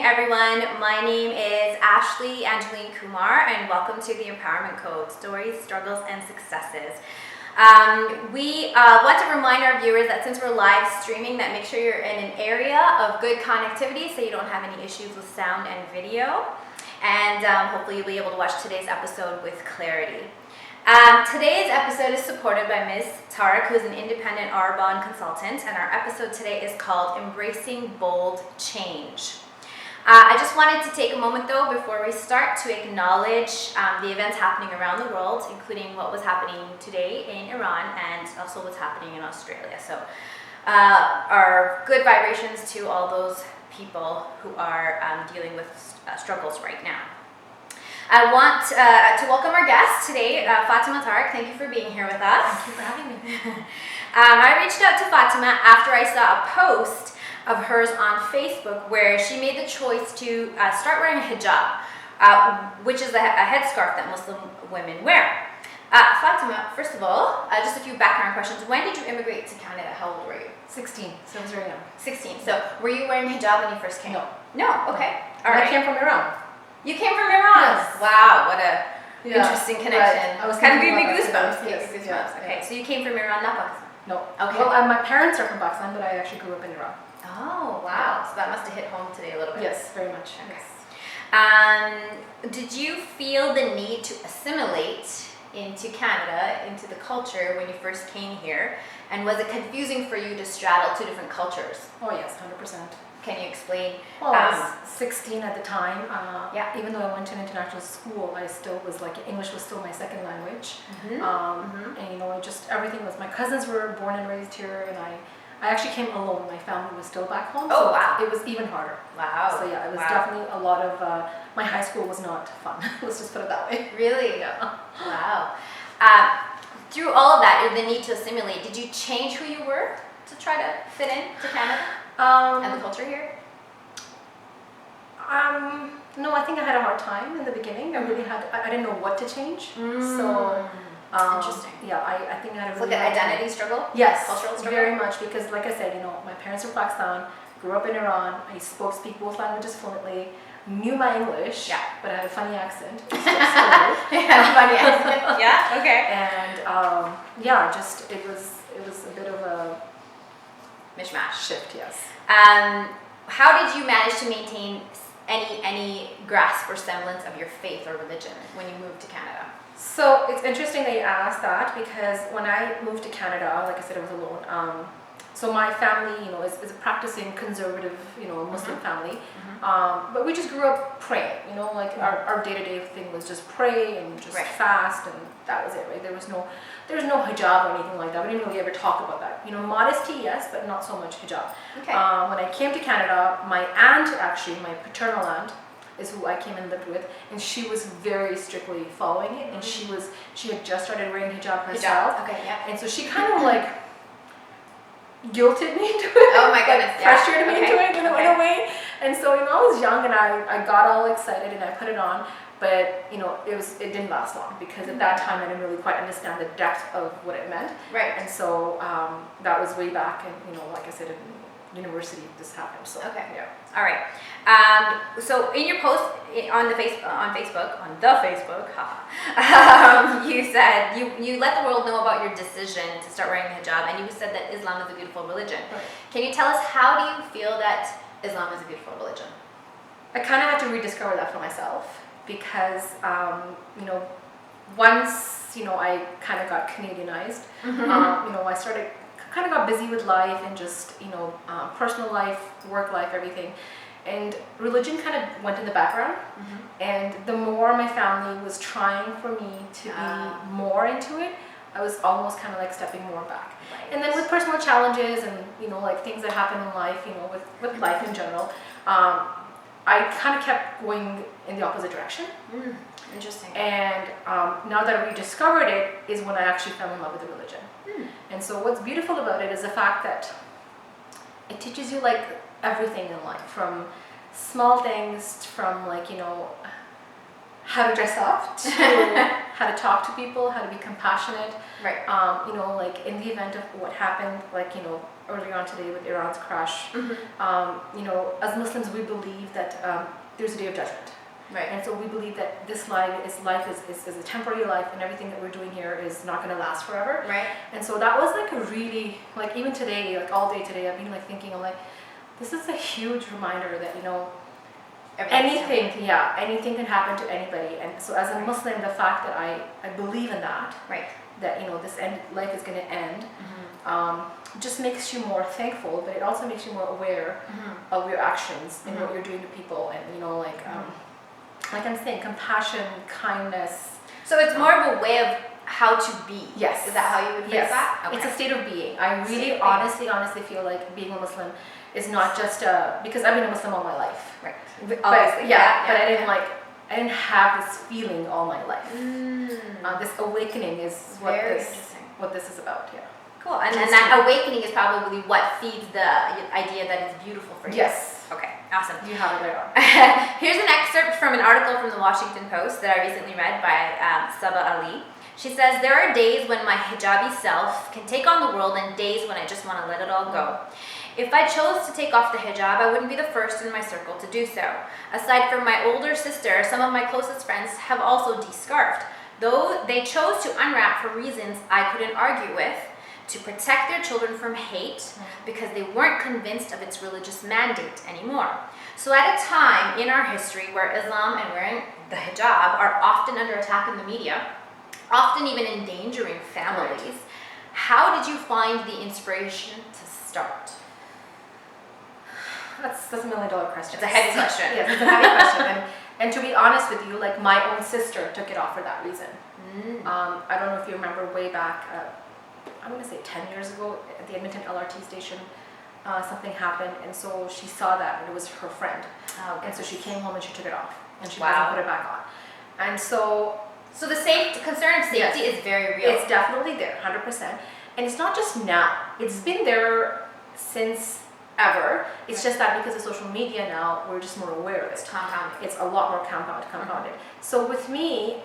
everyone. My name is Anjlien Kumar, and welcome to the Empowerment Code: Stories, Struggles, and Successes. We want to remind our viewers that since we're live streaming, that make sure you're in an area of good connectivity so you don't have any issues with sound and video. And hopefully you'll be able to watch today's episode with clarity. Today's episode is supported by Ms. Tariq, who is an independent R-Bond consultant, and our episode today is called Embracing Bold Change. I just wanted to take a moment though before we start to acknowledge the events happening around the world, including what was happening today in Iran and also what's happening in Australia. So our good vibrations to all those people who are dealing with struggles right now. I want to welcome our guest today, Fatima Tariq. Thank you for being here with us. Thank you for having me. I reached out to Fatima after I saw a post of hers on Facebook where she made the choice to start wearing a hijab, which is a headscarf that Muslim women wear. Fatima, first of all, just a few background questions. When did you immigrate to Canada? How old were you? 16, so I was very young. 16. So were you wearing hijab when you first came? No. No? Okay. All right. I came from Iran. You came from Iran? Yes. Wow, what a interesting connection. Right. I was kind of giving me goosebumps. Yes. Goosebumps. Yes. Okay, so you came from Iran, not Pakistan? No. Okay. Well, my parents are from Pakistan, but I actually grew up in Iran. Oh, wow. So that must have hit home today a little bit. Yes, very much. Okay. Yes. Did you feel the need to assimilate into Canada, into the culture when you first came here? And was it confusing for you to straddle two different cultures? Oh yes, 100%. Can you explain? Well, I was 16 at the time. Yeah. Even though I went to an international school, I still was like, English was still my second language. Mm-hmm. And you know, just everything was, my cousins were born and raised here, and I actually came alone. My family was still back home. Oh, so wow. It was even harder. Wow. So yeah, it was definitely a lot of, my high school was not fun. Let's just put it that way. Really? Yeah. Wow. Through all of that, the need to assimilate, did you change who you were to try to fit in to Canada and the culture here? No, I think I had a hard time in the beginning. I really had, I didn't know what to change. So, interesting. Yeah, I think I had a really like an identity struggle? Yes, cultural struggle? very much, because like I said, you know, my parents are Pakistan, grew up in Iran, I speak both languages fluently, knew my English, but I had a funny accent. Funny accent. Yeah, okay. And yeah, just it was a bit of a mishmash shift, yes. How did you manage to maintain any grasp or semblance of your faith or religion when you moved to Canada? So it's interesting that you asked that, because when I moved to Canada, like I said, I was alone. So my family, you know, is a practicing conservative, you know, Muslim family. But we just grew up praying, you know, like our day-to-day thing was just pray and just fast, and that was it, right? There was no hijab or anything like that. We didn't really ever talk about that. You know, modesty, yes, but not so much hijab. Okay. When I came to Canada, my aunt, actually, my paternal aunt, is who I came and lived with, and she was very strictly following it, and she had just started wearing hijab herself. Hijab. Okay, yeah. And so she kind of like guilted me into it. Oh my goodness. Like pressured me into it in a way. And so, you know, I was young and I got all excited and I put it on, but you know, it didn't last long, because at that time I didn't really quite understand the depth of what it meant. Right. And so that was way back, and you know, like I said, in university this happened. So okay. Yeah. All right. So in your post on the Facebook, you said you let the world know about your decision to start wearing a hijab, and you said that Islam is a beautiful religion. Right. Can you tell us, how do you feel that Islam is a beautiful religion? I kind of had to rediscover that for myself, because you know, once you know I kind of got Canadianized, you know, I kind of got busy with life and just, you know, personal life, work life, everything. And religion kind of went in the background. And the more my family was trying for me to be more into it, I was almost kind of like stepping more back. Right. And then with personal challenges and, you know, like things that happen in life, you know, with life in general, I kind of kept going in the opposite direction. Interesting. And now that I rediscovered it is when I actually fell in love with the religion. And so what's beautiful about it is the fact that it teaches you like everything in life, from small things, from like, you know, how to dress up, to how to talk to people, how to be compassionate. Right. You know, like in the event of what happened, like, you know, earlier on today with Iran's crash, you know, as Muslims, we believe that there's a day of judgment. Right. And so we believe that this life is a temporary life, and everything that we're doing here is not going to last forever. Right. And so that was like a really, like even today, like all day today, I've been like thinking, I'm like, this is a huge reminder that, you know, anything can happen to anybody. And so as a Muslim, the fact that I believe in that, right, that, you know, life is going to end, just makes you more thankful, but it also makes you more aware of your actions and what you're doing to people, and, you know, like I'm saying, compassion, kindness. So it's more of a way of how to be. Yes. Is that how you would phrase that? Okay. It's a state of being. I really honestly feel like being a Muslim is not just because I've been a Muslim all my life. Right. But, Obviously. but I didn't have this feeling all my life. This awakening is what this is about. Yeah. Cool. And then that awakening is probably what feeds the idea that it's beautiful for you. Yes. Okay. Awesome. You have it right on. Here's an excerpt from an article from the Washington Post that I recently read by Sabah Ali. She says, "There are days when my hijabi self can take on the world and days when I just want to let it all go. If I chose to take off the hijab, I wouldn't be the first in my circle to do so. Aside from my older sister, some of my closest friends have also de-scarfed, though they chose to unwrap for reasons I couldn't argue with, to protect their children from hate because they weren't convinced of its religious mandate anymore. So at a time in our history where Islam and wearing the hijab are often under attack in the media, often even endangering families, how did you find the inspiration to start?" That's a $1 million question. It's a heavy question. Yes, it's a heavy question. And to be honest with you, like my own sister took it off for that reason. I don't know if you remember way back, I'm going to say 10 years ago at the Edmonton LRT station, something happened, and so she saw that, and it was her friend. And so she came home and she took it off, and she hasn't put it back on. And so the concern of safety is very real. It's definitely there, 100%. And it's not just now. It's been there since ever. It's just that because of social media now, we're just more aware of it. It's compounded. It's a lot more compounded. So with me,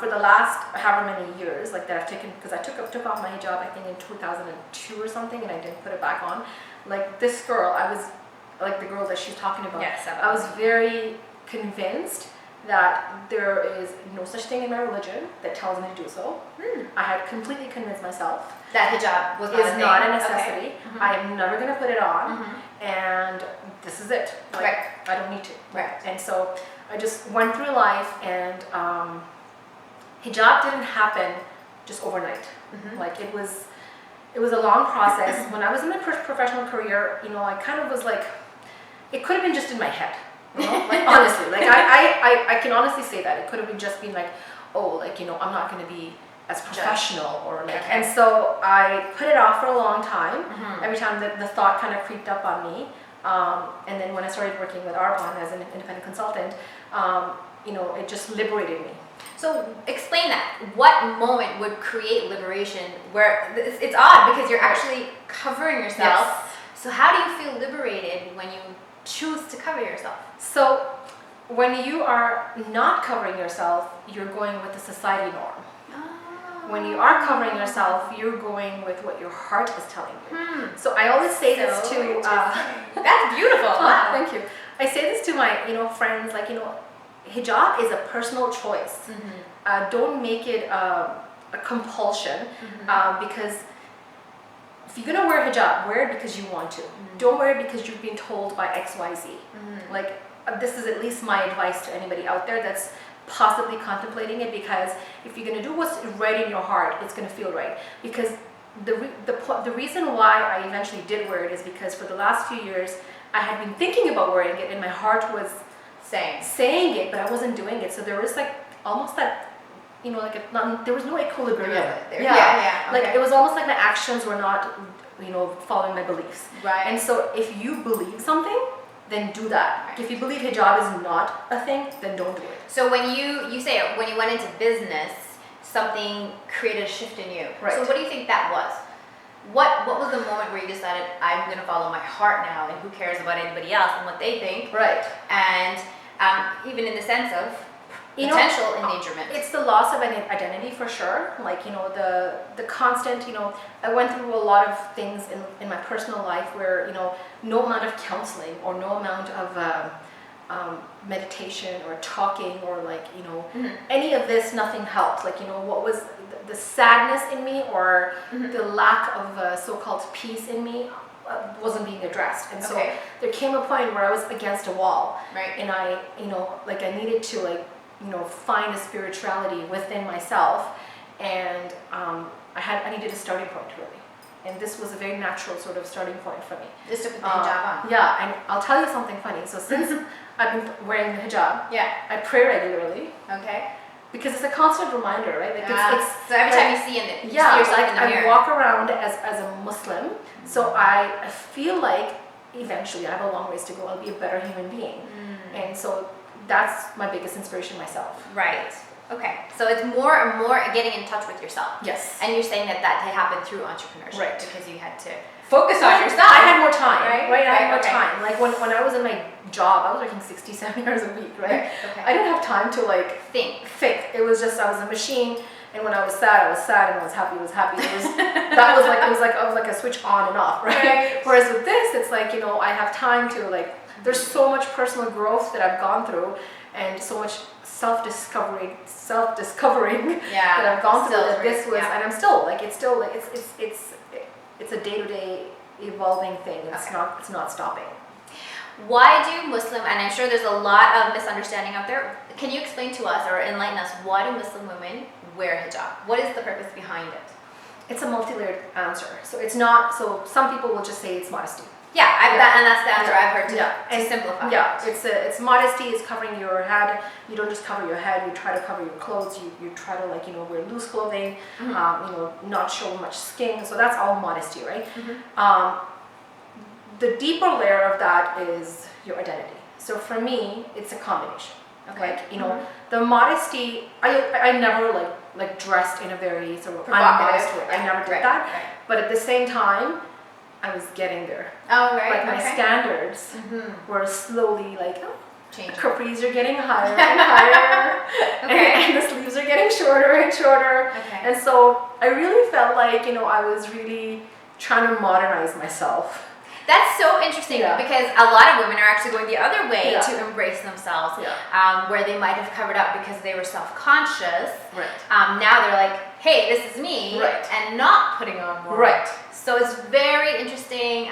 for the last however many years, like that I've taken, because I took off my hijab, I think in 2002 or something, and I didn't put it back on. Like this girl, I was, like the girl that she's talking about, yes, I was very convinced that there is no such thing in my religion that tells me to do so. I had completely convinced myself that hijab was not a necessity. Okay. I am never going to put it on, and this is it. Like, I don't need to. And so I just went through life, and hijab didn't happen just overnight. Like it was a long process. When I was in my professional career, you know, I kind of was like, it could have been just in my head. You know? Like honestly, like I can honestly say that it could have been just been like, oh, like, you know, I'm not going to be as professional or like, and so I put it off for a long time. Every time the thought kind of creeped up on me, and then when I started working with Arbonne as an independent consultant, you know, it just liberated me. So explain that. What moment would create liberation where it's odd because you're actually covering yourself. So how do you feel liberated when you choose to cover yourself? So when you are not covering yourself, you're going with the society norm. When you are covering yourself, you're going with what your heart is telling you. So I always say this to that's beautiful. Wow. Thank you. I say this to my, you know, friends, like, you know, hijab is a personal choice. Don't make it a compulsion, because if you're gonna wear hijab, wear it because you want to. Don't wear it because you've been told by XYZ. Like, this is at least my advice to anybody out there that's possibly contemplating it, because if you're gonna do what's right in your heart, it's gonna feel right. Because the reason why I eventually did wear it is because for the last few years, I had been thinking about wearing it, and my heart was saying it, but I wasn't doing it. So there was like almost that, you know, like there was no equilibrium. Like it was almost like my actions were not, you know, following my beliefs. And so if you believe something, then do that. If you believe hijab is not a thing, then don't do it. So when you say when you went into business, something created a shift in you. So what do you think that was? What was the moment where you decided, I'm going to follow my heart now, and who cares about anybody else and what they think? And even in the sense of potential endangerment. It's the loss of an identity for sure. Like, the constant, I went through a lot of things in my personal life where, no amount of counseling or no amount of meditation or talking or like, any of this, nothing helped. Like, what was the sadness in me or the lack of so-called peace in me wasn't being addressed. And so there came a point where I was against a wall. Right. And I, I needed to find a spirituality within myself, and I needed a starting point really, and this was a very natural sort of starting point for me. Just to put the hijab on. Yeah, and I'll tell you something funny. So since I've been wearing the hijab, I pray regularly. Okay. Because it's a constant reminder, right? Like it's so every time you see yourself in the mirror. I walk around as a Muslim, so I feel like eventually I have a long ways to go. I'll be a better human being, and so that's my biggest inspiration myself. Right. Okay. So it's more and more getting in touch with yourself. Yes. And you're saying that happened through entrepreneurship. Right. Because you had to focus on yourself. I had more time. Right? I had more Okay. time. Like when I was in my job, I was working 67 hours a week, right? Okay. I didn't have time to think. It was just, I was a machine, and when I was sad, and I was happy, I was happy. It was like a switch on and off, right? Whereas with this, it's like, I have time to there's so much personal growth that I've gone through, and so much self-discovering that I've gone through. That this was, and I'm still it's a day-to-day evolving thing. It's not stopping. Why do Muslim, and I'm sure there's a lot of misunderstanding out there, can you explain to us or enlighten us, why do Muslim women wear hijab? What is the purpose behind it? It's a multi-layered answer. So it's not, so some people will just say it's modesty. Yeah, and that's the answer I've heard to simplify. Yeah, it's modesty, it's covering your head. You don't just cover your head, you try to cover your clothes, you try to wear loose clothing, not show much skin. So that's all modesty, right? The deeper layer of that is your identity. So for me, it's a combination. Okay. The modesty, I never dressed in a very sort of unmodest way. I never did that. Right. But at the same time, I was getting there. Oh, right. My standards were slowly changing. Capris are getting higher and higher, and the sleeves are getting shorter and shorter. Okay. And so I really felt like, I was really trying to modernize myself. That's so interesting because a lot of women are actually going the other way to embrace themselves, where they might have covered up because they were self-conscious. Right. Now they're like, hey, this is me, and not putting on more. Right. So it's very interesting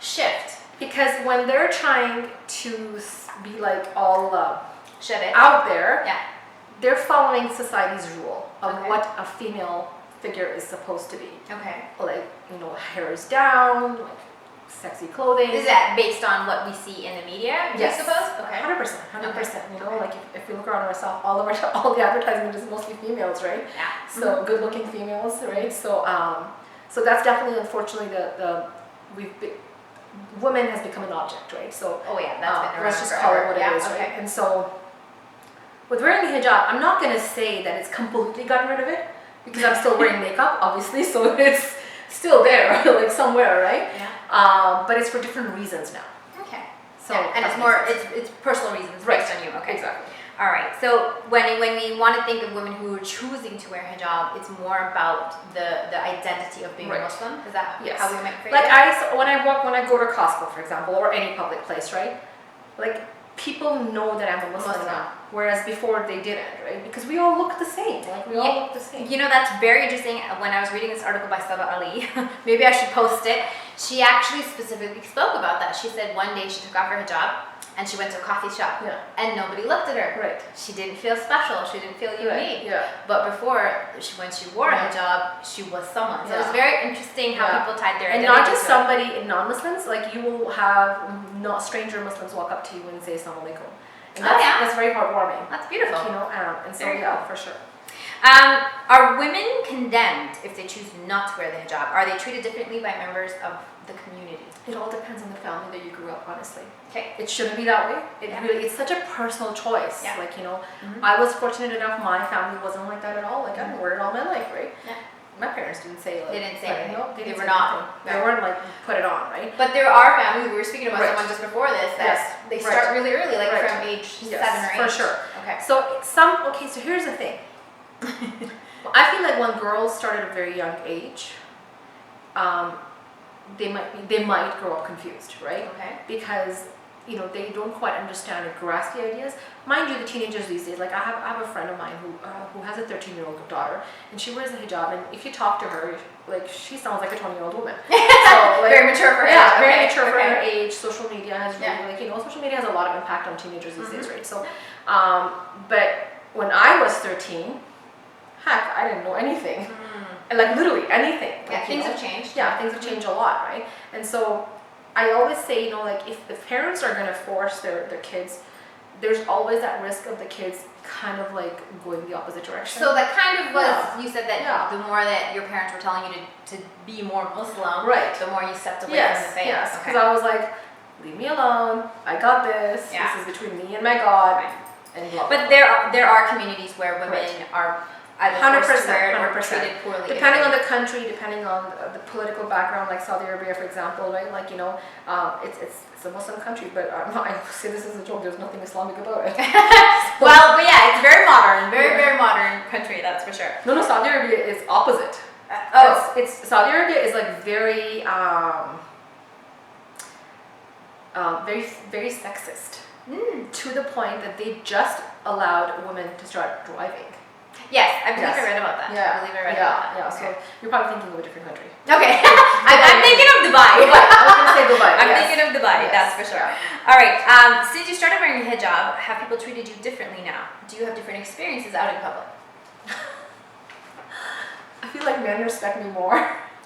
shift. Because when they're trying to be all Shove it. out there, they're following society's rule of what a female figure is supposed to be. Okay. Hair is down, sexy clothing. Is that based on what we see in the media? Yes. I suppose. Okay. 100%. If we look around ourselves, all the advertising is mostly females, right? Yeah. So good-looking females, right? So so that's definitely, unfortunately, women has become an object, right? So that's been around. Let's just call it what it is, right? And so with wearing the hijab, I'm not going to say that it's completely gotten rid of it, because I'm still wearing makeup, obviously, so it's still there, somewhere, right? Yeah. But it's for different reasons now. Okay. So and it's more it's personal reasons based on you. Okay. Exactly. All right. So when we want to think of women who are choosing to wear hijab, it's more about the identity of being a Muslim. Is that how we might phrase it? When I go to Costco, for example, or any public place, right? People know that I'm a Muslim now, whereas before they didn't, right? Because we all look the same. We all look the same. That's very interesting. When I was reading this article by Saba Ali, maybe I should post it. She actually specifically spoke about that. She said one day she took off her hijab and she went to a coffee shop and nobody looked at her. Right. She didn't feel special. She didn't feel unique. Yeah. But before, when she wore a hijab, she was someone. So it's very interesting how people tied their identity. And not just somebody, non-Muslims, you will have not stranger Muslims walk up to you and say Assalamu alaikum. And that's very heartwarming. That's beautiful. And so for sure. Are women condemned if they choose not to wear the hijab? Are they treated differently by members of the community? It all depends on the family that you grew up, honestly. Okay. It shouldn't be that way. It's such a personal choice. Yeah. I was fortunate enough, my family wasn't like that at all. I wore it all my life, right? Yeah. My parents didn't say they didn't say anything. No, they were not. They weren't put it on, right? But there are families, we were speaking about someone just before this, that they start really early, from age 7 or 8. For sure. Okay. So here's the thing. I feel like when girls start at a very young age, they might grow up confused, right? Okay. Because they don't quite understand or grasp the ideas. Mind you, the teenagers these days, like I have a friend of mine who has a 13-year-old daughter, and she wears a hijab, and if you talk to her, like she sounds like a 20-year-old woman. So, like, very mature for her yeah, age. very Okay. mature for Okay. her age. Social media has really, social media has a lot of impact on teenagers these days, right? So, but when I was 13, heck, I didn't know anything. And like literally anything. Yeah, like, things have changed. Yeah, things have changed a lot, right? And so I always say, like if the parents are gonna force their kids, there's always that risk of the kids kind of like going the opposite direction. So that kind of was, you said that Yeah. the more that your parents were telling you to be more Muslim, Right. the more you stepped away from the faith. Yes, because I was like, leave me alone, I got this, Yeah. this is between me and my God, Right. and blah, blah, But blah. there are communities where women Right. are either 100%, forced to wear it or 100%. treated poorly. Depending on the country, depending on the political background, like Saudi Arabia, for example, right? Like it's a Muslim country, but I say this as a joke. There's nothing Islamic about it. Well, but yeah, it's very modern, very modern country. That's for sure. No, Saudi Arabia is opposite. It's Saudi Arabia is like very very sexist to the point that they just allowed women to start driving. Yes, I believe Yes. I read about that. Yeah, I believe I read about that. Yeah. Okay. So you're probably thinking of a different country. Okay. I'm thinking of Dubai. I was gonna say Dubai. I'm yes. thinking of Dubai, Yes. that's for sure. Yeah. All right, since you started wearing a hijab, have people treated you differently now? Do you have different experiences out in public? I feel like men respect me more.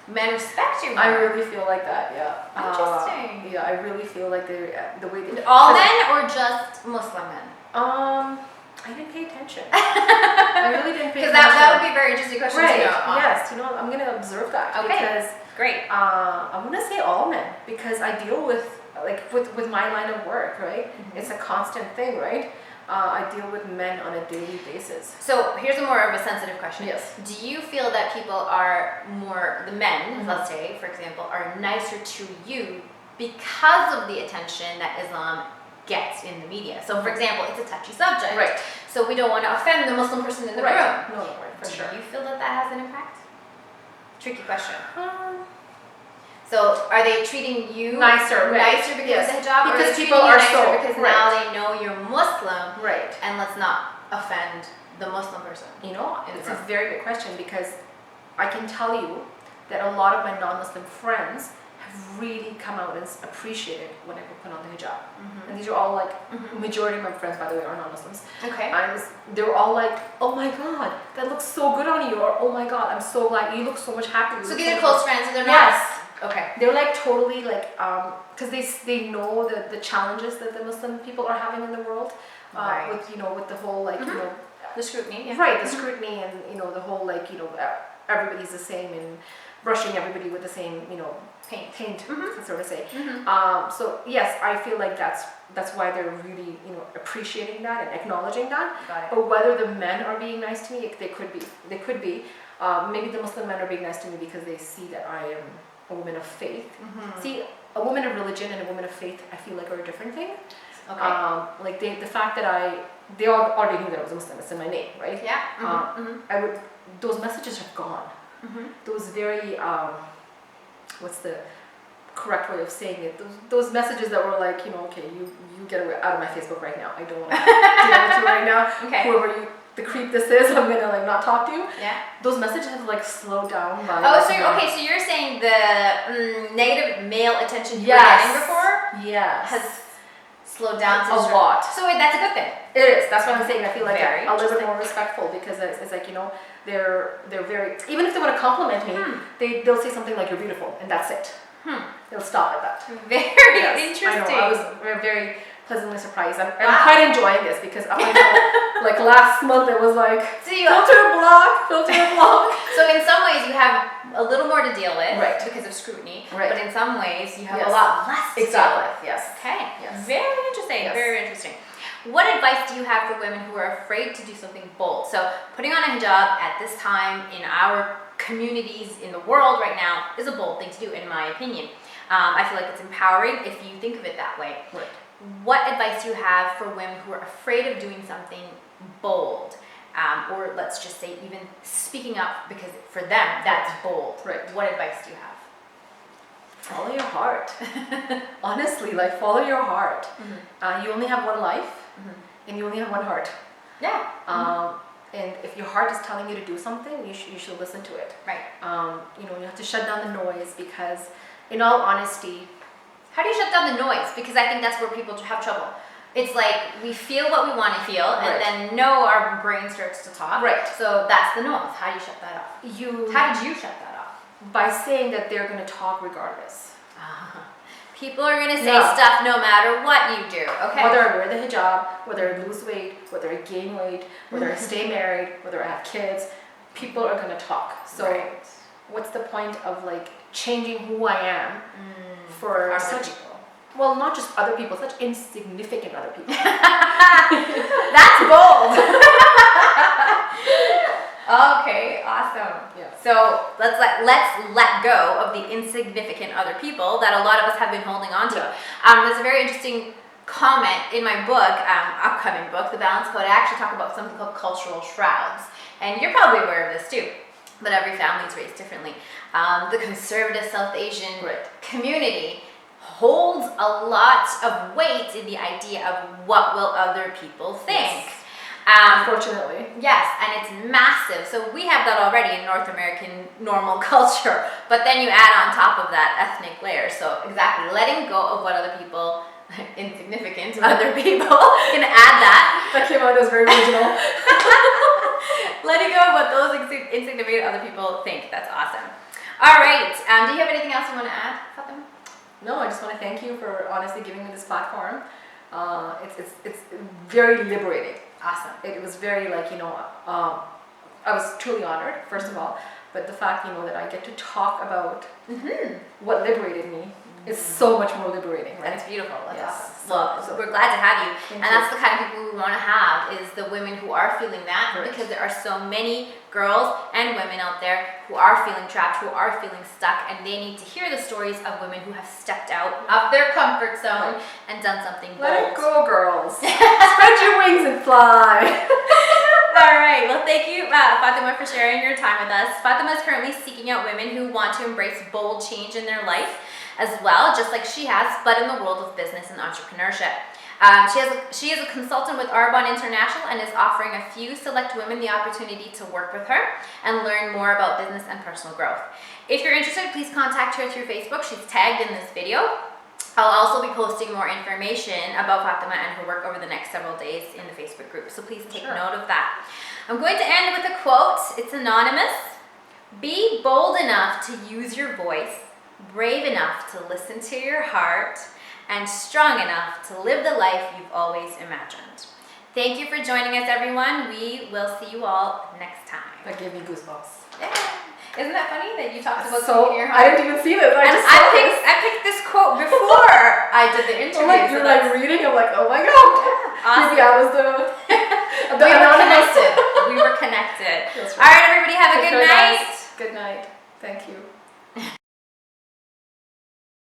Men respect you more? I really feel like that. Yeah. Interesting. Yeah, I really feel like the way they All men or just Muslim men? I didn't pay attention. I really didn't pay attention. Because that would be a very interesting question right. to know. Yes, I'm gonna observe that. Okay. Because Great. I'm gonna say all men because I deal with with my line of work, right? It's a constant thing, right? I deal with men on a daily basis. So here's more of a sensitive question. Yes. Do you feel that people are the men, let's say, for example, are nicer to you because of the attention that Islam gets in the media? So for example, it's a touchy subject. Right. So we don't want to offend the Muslim person in the room. No, right, for sure. Do you feel that has an impact? Tricky question. So are they treating you nicer because yes. of the hijab? Because or are they people treating you are nicer so because now they know you're Muslim, right? And let's not offend the Muslim person. It's a very good question because I can tell you that a lot of my non-Muslim friends have really come out and appreciated when I put on the hijab. And these are all like majority of my friends, by the way, are non-Muslims. Okay. They were all like, "Oh my God, that looks so good on you," or "Oh my God, I'm so glad you look so much happier." So these are close friends, and they're not. Yes. Okay. They're like totally like because they know the challenges that the Muslim people are having in the world Right. with with the whole like The scrutiny. Yeah. right the scrutiny and the whole like everybody's the same and brushing everybody with the same paint sort of say. So yes, I feel like that's why they're really appreciating that and acknowledging that. Got it. But whether the men are being nice to me, they could be. Maybe the Muslim men are being nice to me because they see that I am a woman of faith. See, a woman of religion and a woman of faith, I feel like are a different thing. Okay. Like the fact that they all already knew that I was a Muslim. It's in my name, right? Yeah. Those messages are gone. Those very what's the correct way of saying it? Those messages that were like, okay, you get out of my Facebook right now. I don't want to deal with you right now. Okay. Whoever the creep this is, I'm gonna like not talk to you. Yeah. Those messages have like slowed down by. Oh, so you're saying the negative male attention you were getting before yes has slowed down a lot. So that's a good thing. It is. That's what I'm saying. I feel like Very a little bit more respectful because it's like they're very, even if they want to compliment me, they'll say something like "you're beautiful" and that's it. They'll stop at that. Very Yes, interesting. I know. I was very pleasantly surprised. I'm quite enjoying this because up until like last month it was like filter block. So in some ways you have a little more to deal with Right. because of scrutiny, Right. but in some ways you have Yes. a lot less to deal with. Yes. Okay. Yes. Very interesting. Yes. Very interesting. What advice do you have for women who are afraid to do something bold? So putting on a hijab at this time in our communities in the world right now is a bold thing to do, in my opinion. I feel like it's empowering if you think of it that way. Right. What advice do you have for women who are afraid of doing something bold, or let's just say even speaking up, because for them that's bold. Right. What advice do you have? Follow your heart. Honestly, like follow your heart. You only have one life, and you only have one heart. Yeah. And if your heart is telling you to do something, you should listen to it. Right. You know, you have to shut down the noise, because in all honesty, how do you shut down the noise? Because I think that's where people have trouble. It's like we feel what we want to feel, and then our brain starts to talk. Right. So that's the noise. How do you shut that off? How did you shut that off? By saying that they're going to talk regardless. People are going to say stuff no matter what you do. Okay. Whether I wear the hijab, whether I lose weight, whether I gain weight, whether I stay married, whether I have kids, people are going to talk. So what's the point of like changing who I am for such people? Well, not just other people, such insignificant other people. That's bold. Okay, awesome. Yeah. So let's let go of the insignificant other people that a lot of us have been holding on to. There's a very interesting comment in my book, upcoming book, The Balance Code. I actually talk about something called cultural shrouds, and you're probably aware of this too. But every family is raised differently. The conservative South Asian community holds a lot of weight in the idea of what will other people think. Unfortunately. Yes, and it's massive. So we have that already in North American normal culture, but then you add on top of that ethnic layer. So exactly, letting go of what other people, insignificant other people, can add that. That came out as very original. Letting go of what those insignificant other people think. That's awesome. All right. Do you have anything else you want to add, Fatima? No, I just want to thank you for honestly giving me this platform. It's very liberating. Awesome. It was very like, you know, I was truly honored, first of all, but the fact, you know, that I get to talk about what liberated me is so much more liberating, right? And it's beautiful. That's awesome. So We're glad to have you. Thank And you. that's the kind of people we want to have, is the women who are feeling that, because there are so many girls and women out there who are feeling trapped, who are feeling stuck, and they need to hear the stories of women who have stepped out of their comfort zone and done something bold. Let it go, girls. Spread your wings and fly. All right. Well, thank you, Fatima, for sharing your time with us. Fatima is currently seeking out women who want to embrace bold change in their life as well, just like she has, but in the world of business and entrepreneurship. She is a consultant with Arbonne International and is offering a few select women the opportunity to work with her and learn more about business and personal growth. If you're interested, please contact her through Facebook. She's tagged in this video. I'll also be posting more information about Fatima and her work over the next several days in the Facebook group, so please take note of that. I'm going to end with a quote. It's anonymous. Be bold enough to use your voice, brave enough to listen to your heart, and strong enough to live the life you've always imagined. Thank you for joining us, everyone. We will see you all next time. That gave me goosebumps. Yeah. Isn't that funny that you talked about so speaking your heart? I didn't even see this. I picked this quote before I did the interview. You're like reading. I'm like, oh my god. Awesome. Maybe I was the we were connected. We were connected. That's right. All right, everybody, have a good night. Good night. Thank you.